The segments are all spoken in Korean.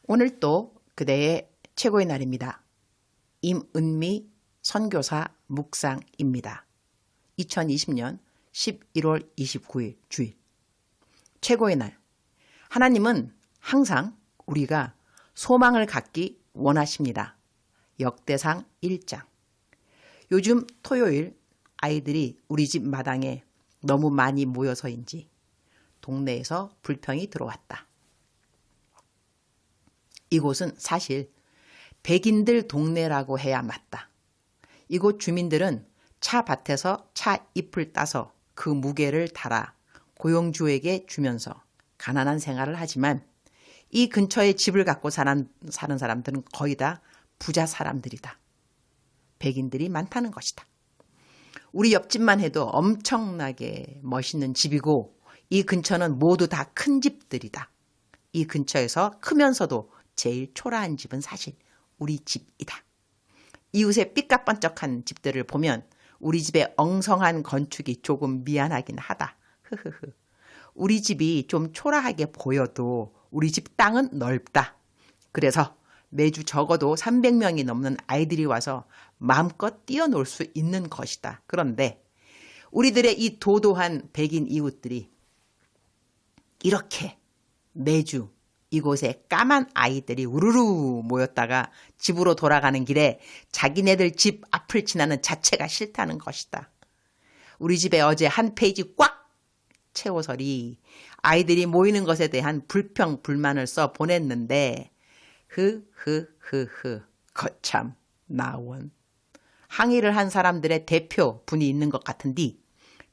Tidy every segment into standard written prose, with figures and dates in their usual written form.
오늘 또 그대의 최고의 날입니다. 임은미 선교사 묵상입니다. 2020년 11월 29일 주일. 최고의 날. 하나님은 항상 우리가 소망을 갖기 원하십니다. 역대상 1장. 요즘 토요일 아이들이 우리 집 마당에 너무 많이 모여서인지 동네에서 불평이 들어왔다. 이곳은 사실 백인들 동네라고 해야 맞다. 이곳 주민들은 차 밭에서 차 잎을 따서 그 무게를 달아 고용주에게 주면서 가난한 생활을 하지만 이 근처에 집을 갖고 사는 사람들은 거의 다 부자 사람들이다. 백인들이 많다는 것이다. 우리 옆집만 해도 엄청나게 멋있는 집이고 이 근처는 모두 다 큰 집들이다. 이 근처에서 크면서도 제일 초라한 집은 사실 우리 집이다. 이웃의 삐까번쩍한 집들을 보면 우리 집의 엉성한 건축이 조금 미안하긴 하다. 흐흐흐. 우리 집이 좀 초라하게 보여도 우리 집 땅은 넓다. 그래서 매주 적어도 300명이 넘는 아이들이 와서 마음껏 뛰어놀 수 있는 것이다. 그런데 우리들의 이 도도한 백인 이웃들이 이렇게 매주 이곳에 까만 아이들이 우르르 모였다가 집으로 돌아가는 길에 자기네들 집 앞을 지나는 자체가 싫다는 것이다. 우리 집에 어제 한 페이지 꽉 채워서리 아이들이 모이는 것에 대한 불평 불만을 써 보냈는데 거참 나원. 항의를 한 사람들의 대표 분이 있는 것 같은데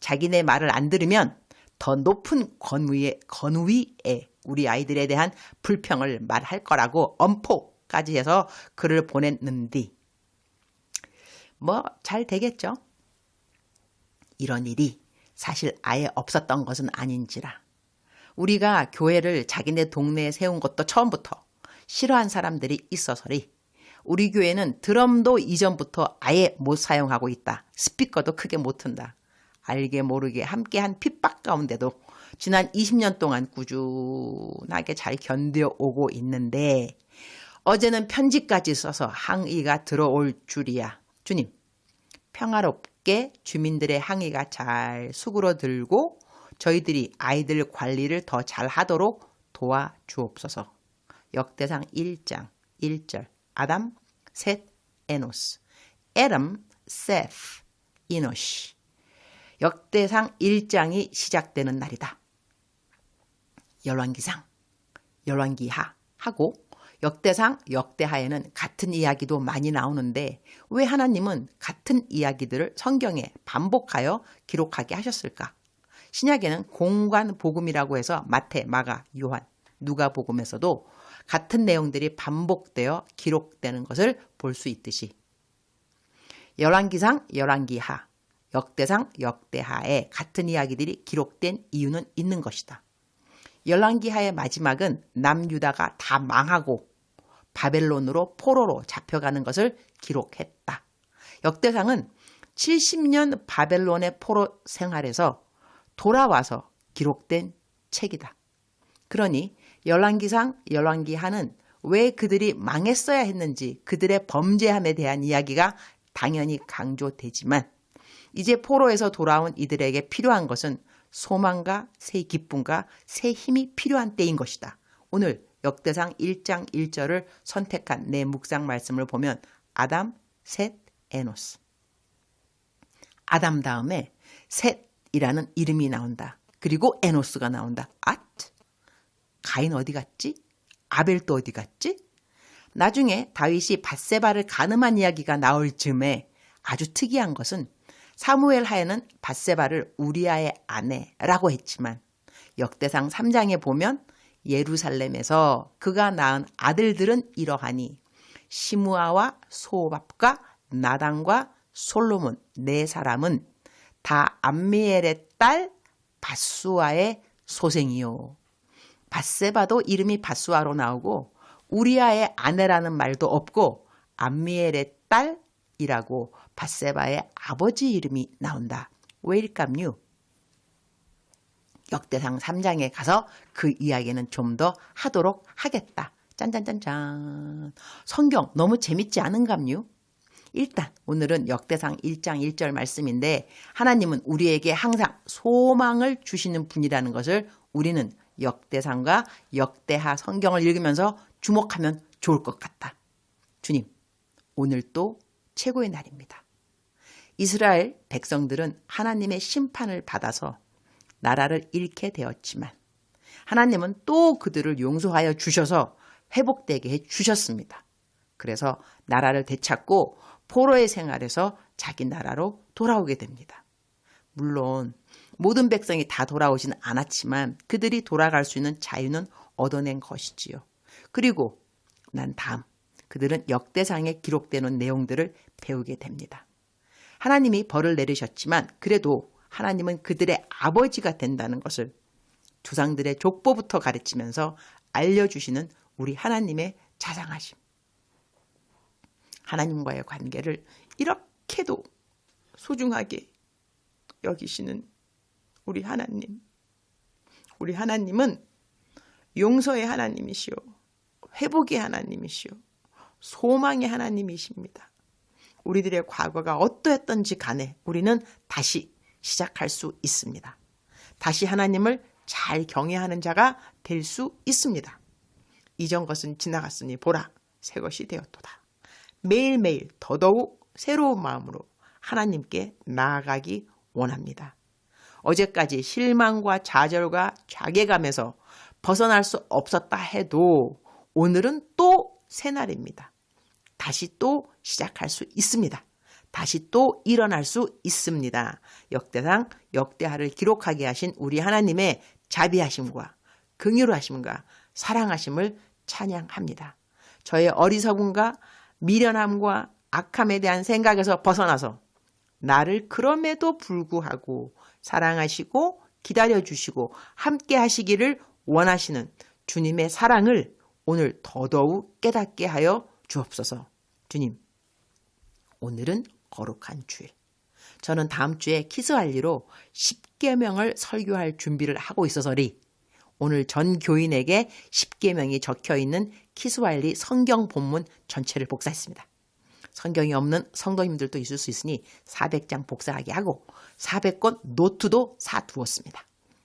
자기네 말을 안 들으면 더 높은 건위에 우리 아이들에 대한 불평을 말할 거라고 엄포까지 해서 글을 보냈는데 뭐 잘 되겠죠. 이런 일이 사실 아예 없었던 것은 아닌지라. 우리가 교회를 자기네 동네에 세운 것도 처음부터 싫어한 사람들이 있어서리 우리 교회는 드럼도 이전부터 아예 못 사용하고 있다. 스피커도 크게 못 튼다. 알게 모르게 함께한 핍박 가운데도 지난 20년 동안 꾸준하게 잘 견뎌오고 있는데 어제는 편지까지 써서 항의가 들어올 줄이야. 주님, 평화롭게 주민들의 항의가 잘 수그러들고 저희들이 아이들 관리를 더 잘하도록 도와주옵소서. 역대상 1장 1절. 아담, 셋, 에노스. 에람, 세프, 이노시. 역대상 1장이 시작되는 날이다. 열왕기상, 열왕기하 하고 역대상, 역대하에는 같은 이야기도 많이 나오는데 왜 하나님은 같은 이야기들을 성경에 반복하여 기록하게 하셨을까? 신약에는 공관 복음이라고 해서 마태, 마가, 요한, 누가복음에서도 같은 내용들이 반복되어 기록되는 것을 볼 수 있듯이 열왕기상, 열왕기하, 역대상, 역대하에 같은 이야기들이 기록된 이유는 있는 것이다. 열왕기하의 마지막은 남유다가 다 망하고 바벨론으로 포로로 잡혀가는 것을 기록했다. 역대상은 70년 바벨론의 포로 생활에서 돌아와서 기록된 책이다. 그러니 열왕기상, 열왕기하는 왜 그들이 망했어야 했는지 그들의 범죄함에 대한 이야기가 당연히 강조되지만 이제 포로에서 돌아온 이들에게 필요한 것은 소망과 새 기쁨과 새 힘이 필요한 때인 것이다. 오늘 역대상 1장 1절을 선택한 내 묵상 말씀을 보면 아담, 셋, 에노스. 아담 다음에 셋이라는 이름이 나온다. 그리고 에노스가 나온다. 가인 어디 갔지? 아벨도 어디 갔지? 나중에 다윗이 밧세바를 간음한 이야기가 나올 즈음에 아주 특이한 것은 사무엘 하에는 밧세바를 우리아의 아내라고 했지만 역대상 3장에 보면 예루살렘에서 그가 낳은 아들들은 이러하니 시므아와 소밥과 나단과 솔로몬 네 사람은 다 암미엘의 딸 밧수아의 소생이요. 밧세바도 이름이 밧수아로 나오고 우리아의 아내라는 말도 없고 암미엘의 딸이라고 밧세바의 아버지 이름이 나온다. 왜일까요? 역대상 3장에 가서 그 이야기는 좀 더 하도록 하겠다. 짠짠짠짠. 성경 너무 재밌지 않은감요? 일단 오늘은 역대상 1장 1절 말씀인데 하나님은 우리에게 항상 소망을 주시는 분이라는 것을 우리는 역대상과 역대하 성경을 읽으면서 주목하면 좋을 것 같다. 주님, 오늘 또 최고의 날입니다. 이스라엘 백성들은 하나님의 심판을 받아서 나라를 잃게 되었지만 하나님은 또 그들을 용서하여 주셔서 회복되게 해 주셨습니다. 그래서 나라를 되찾고 포로의 생활에서 자기 나라로 돌아오게 됩니다. 물론 모든 백성이 다 돌아오지는 않았지만 그들이 돌아갈 수 있는 자유는 얻어낸 것이지요. 그리고 난 다음 그들은 역대상에 기록되는 내용들을 배우게 됩니다. 하나님이 벌을 내리셨지만 그래도 하나님은 그들의 아버지가 된다는 것을 조상들의 족보부터 가르치면서 알려주시는 우리 하나님의 자상하심. 하나님과의 관계를 이렇게도 소중하게 여기시는 우리 하나님. 우리 하나님은 용서의 하나님이시오. 회복의 하나님이시오. 소망의 하나님이십니다. 우리들의 과거가 어떠했던지 간에 우리는 다시 시작할 수 있습니다. 다시 하나님을 잘 경외하는 자가 될 수 있습니다. 이전 것은 지나갔으니 보라, 새 것이 되었도다. 매일매일 더더욱 새로운 마음으로 하나님께 나아가기 원합니다. 어제까지 실망과 좌절과 자괴감에서 벗어날 수 없었다 해도 오늘은 또 새날입니다. 다시 또 시작할 수 있습니다. 다시 또 일어날 수 있습니다. 역대상, 역대하를 기록하게 하신 우리 하나님의 자비하심과 긍휼하심과 사랑하심을 찬양합니다. 저의 어리석음과 미련함과 악함에 대한 생각에서 벗어나서 나를 그럼에도 불구하고 사랑하시고 기다려주시고 함께 하시기를 원하시는 주님의 사랑을 오늘 더더욱 깨닫게 하여 주옵소서. 주님, 오늘은 거룩한 주일. 저는 다음 주에 키스할리로 10계명을 설교할 준비를 하고 있어서리 오늘 전 교인에게 10계명이 적혀있는 키스할리 성경 본문 전체를 복사했습니다. 성경이 없는 성도님들도 있을 수 있으니 400장 복사하게 하고 400권 노트도 사두었습니다.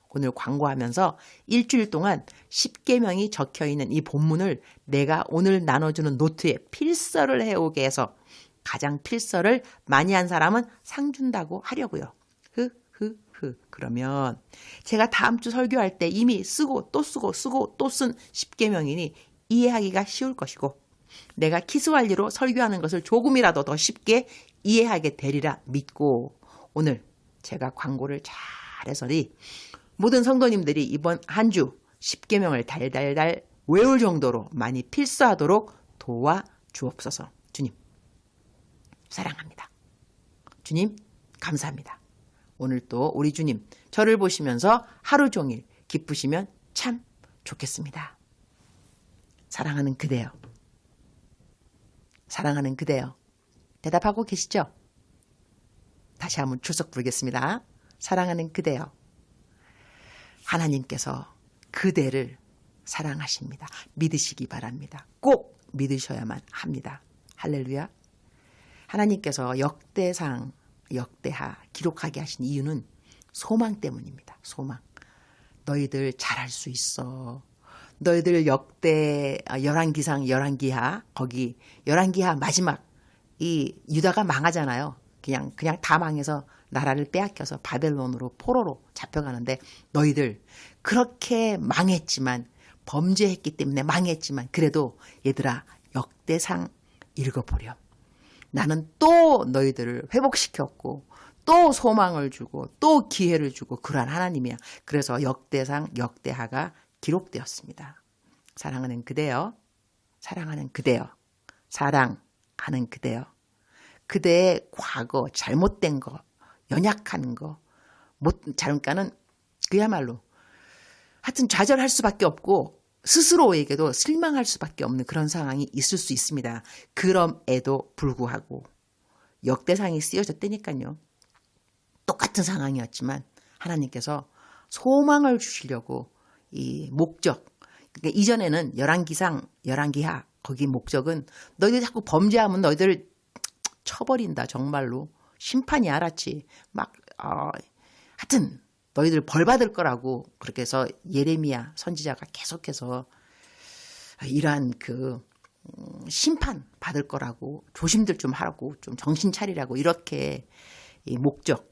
오늘 광고하면서 일주일 동안 10계명이 적혀있는 이 본문을 내가 오늘 나눠주는 노트에 필서를 해오게 해서 가장 필서를 많이 한 사람은 상 준다고 하려고요. 그러면 제가 다음 주 설교할 때 이미 쓰고 또 쓰고 또 쓴 10계명이니 이해하기가 쉬울 것이고 내가 키스할리로 설교하는 것을 조금이라도 더 쉽게 이해하게 되리라 믿고 오늘 제가 광고를 잘해서리 모든 성도님들이 이번 한 주 10계명을 달달달 외울 정도로 많이 필사하도록 도와주옵소서. 주님 사랑합니다. 주님 감사합니다. 오늘 또 우리 주님 저를 보시면서 하루 종일 기쁘시면 참 좋겠습니다. 사랑하는 그대여. 사랑하는 그대여. 대답하고 계시죠? 다시 한번 출석 부르겠습니다. 사랑하는 그대여. 하나님께서 그대를 사랑하십니다. 믿으시기 바랍니다. 꼭 믿으셔야만 합니다. 할렐루야. 하나님께서 역대상, 역대하 기록하게 하신 이유는 소망 때문입니다. 소망. 너희들 잘할 수 있어. 너희들 역대 열왕기상 열왕기하 거기 열왕기하 마지막 이 유다가 망하잖아요. 그냥 다 망해서 나라를 빼앗겨서 바벨론으로 포로로 잡혀가는데 너희들 그렇게 망했지만 범죄했기 때문에 망했지만 그래도 얘들아 역대상 읽어보렴. 나는 또 너희들을 회복시켰고 또 소망을 주고 또 기회를 주고 그러한 하나님이야. 그래서 역대상 역대하가 기록되었습니다. 사랑하는 그대여. 사랑하는 그대여. 사랑하는 그대여. 그대의 과거 잘못된 거 연약한 거 그러니까는 그야말로 하여튼 좌절할 수밖에 없고 스스로에게도 실망할 수밖에 없는 그런 상황이 있을 수 있습니다. 그럼에도 불구하고 역대상이 쓰여졌다니까요. 똑같은 상황이었지만 하나님께서 소망을 주시려고 이 목적 그러니까 이전에는 열왕기상, 열왕기하 거기 목적은 너희들 자꾸 범죄하면 너희들 쳐버린다. 정말로. 심판이 알았지. 막 하여튼 너희들 벌 받을 거라고 그렇게 해서 예레미야 선지자가 계속해서 이러한 그 심판 받을 거라고 조심들 좀 하라고 좀 정신 차리라고 이렇게 이 목적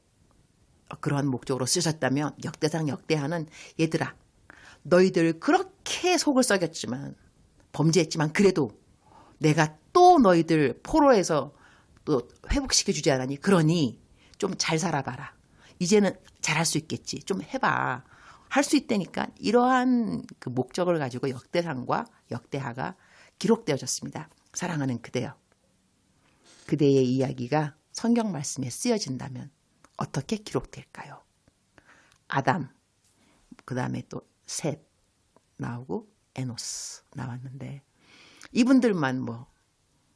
그러한 목적으로 쓰셨다면 역대상 역대하는 얘들아 너희들 그렇게 속을 썩였지만 범죄했지만 그래도 내가 또 너희들 포로에서 또 회복시켜 주지 않았니? 그러니 좀 잘 살아봐라. 이제는 잘할 수 있겠지. 좀 해봐. 할 수 있다니까 이러한 그 목적을 가지고 역대상과 역대하가 기록되어졌습니다. 사랑하는 그대여. 그대의 이야기가 성경 말씀에 쓰여진다면 어떻게 기록될까요? 아담, 그 다음에 또 셋 나오고 에노스 나왔는데 이분들만 뭐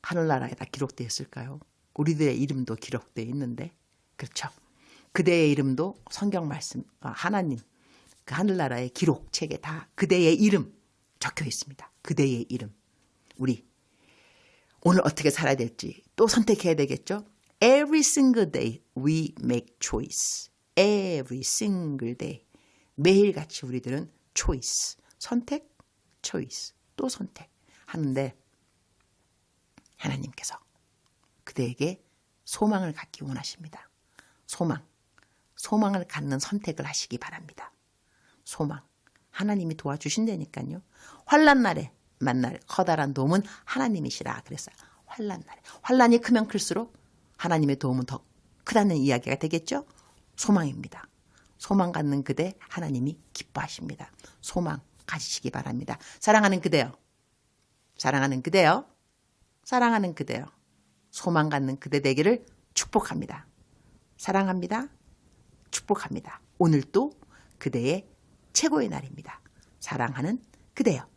하늘나라에 다 기록되어 있을까요? 우리들의 이름도 기록되어 있는데 그렇죠. 그대의 이름도 성경 말씀 하나님 그 하늘나라의 기록책에 다 그대의 이름 적혀 있습니다. 그대의 이름. 우리 오늘 어떻게 살아야 될지 또 선택해야 되겠죠. Every single day we make choice. Every single day. 매일같이 우리들은 choice. 선택, choice. 또 선택. 하는데 하나님께서 그대에게 소망을 갖기 원하십니다. 소망을 갖는 선택을 하시기 바랍니다. 소망. 하나님이 도와주신다니까요. 환난 날에 만날 커다란 도움은 하나님이시라 그랬어요. 환난 날에. 환난이 크면 클수록 하나님의 도움은 더 크다는 이야기가 되겠죠. 소망입니다. 소망 갖는 그대 하나님이 기뻐하십니다. 소망 가지시기 바랍니다. 사랑하는 그대여. 사랑하는 그대여. 사랑하는 그대여. 소망 갖는 그대 되기를 축복합니다. 사랑합니다. 축복합니다. 오늘도 그대의 최고의 날입니다. 사랑하는 그대여.